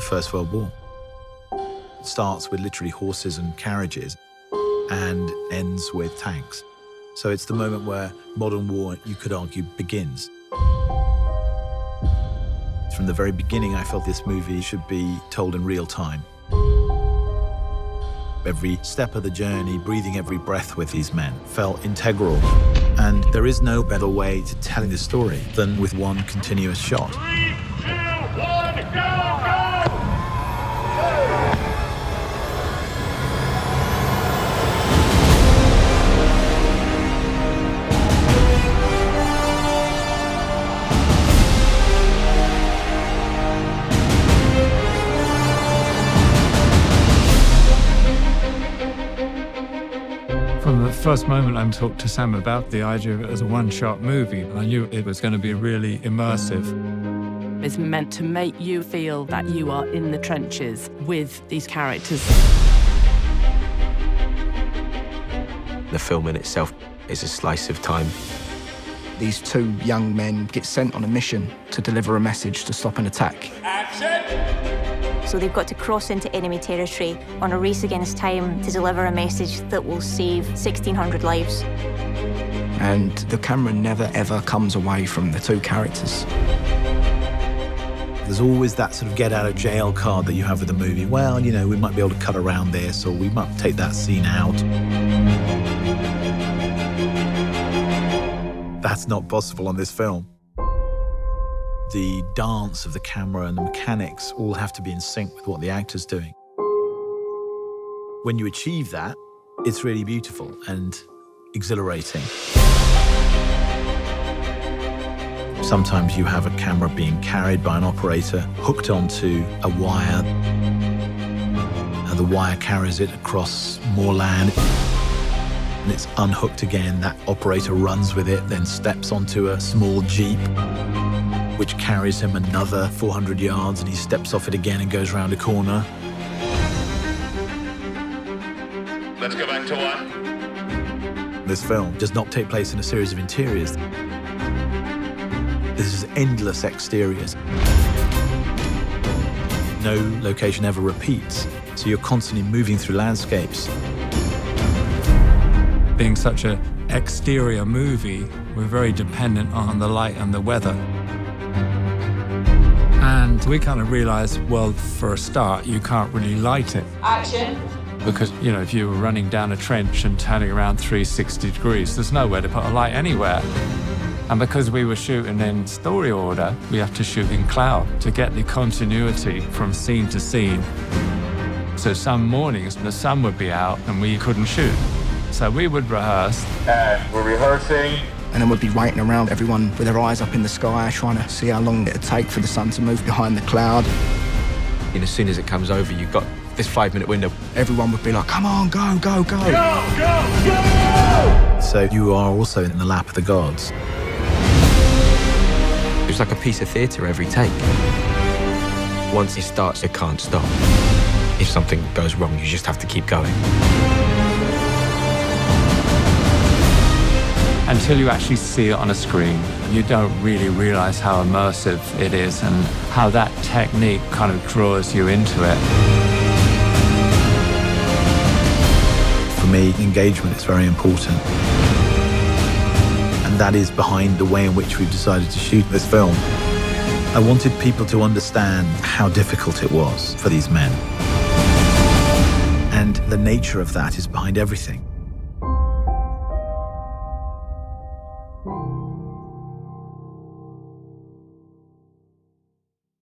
the First World War. It starts with literally horses and carriages and ends with tanks. So it's the moment where modern war, you could argue, begins. From the very beginning, I felt this movie should be told in real time. Every step of the journey, breathing every breath with these men, felt integral. And there is no better way to tell this story than with one continuous shot. 3, 2, 1, go, go! From the first moment I talked to Sam about the idea of it as a one-shot movie, I knew it was going to be really immersive. It's meant to make you feel that you are in the trenches with these characters. The film in itself is a slice of time. These two young men get sent on a mission to deliver a message to stop an attack. Action! So they've got to cross into enemy territory on a race against time to deliver a message that will save 1,600 lives. And the camera never, ever comes away from the two characters. There's always that sort of get-out-of-jail card that you have with a movie. Well, you know, we might be able to cut around this, or we might take that scene out. That's not possible on this film. The dance of the camera and the mechanics all have to be in sync with what the actor's doing. When you achieve that, it's really beautiful and exhilarating. Sometimes you have a camera being carried by an operator, hooked onto a wire, and the wire carries it across more land, and it's unhooked again. That operator runs with it, then steps onto a small jeep, which carries him another 400 yards, and he steps off it again and goes round a corner. Let's go back to 1. This film does not take place in a series of interiors. This is endless exteriors. No location ever repeats, so you're constantly moving through landscapes. Being such an exterior movie, we're very dependent on the light and the weather. And we kind of realized, well, for a start, you can't really light it. Action. Because, you know, if you were running down a trench and turning around 360 degrees, there's nowhere to put a light anywhere. And because we were shooting in story order, we have to shoot in cloud to get the continuity from scene to scene. So some mornings, the sun would be out and we couldn't shoot. So we would rehearse. And we're rehearsing. And then we'd be waiting around, everyone with their eyes up in the sky, trying to see how long it'd take for the sun to move behind the cloud. And as soon as it comes over, you've got this 5-minute window. Everyone would be like, come on, go, go, go. Go, go, go! So you are also in the lap of the gods. It's like a piece of theatre every take. Once it starts, it can't stop. If something goes wrong, you just have to keep going. Until you actually see it on a screen, you don't really realize how immersive it is and how that technique kind of draws you into it. For me, engagement is very important. And that is behind the way in which we've decided to shoot this film. I wanted people to understand how difficult it was for these men. And the nature of that is behind everything.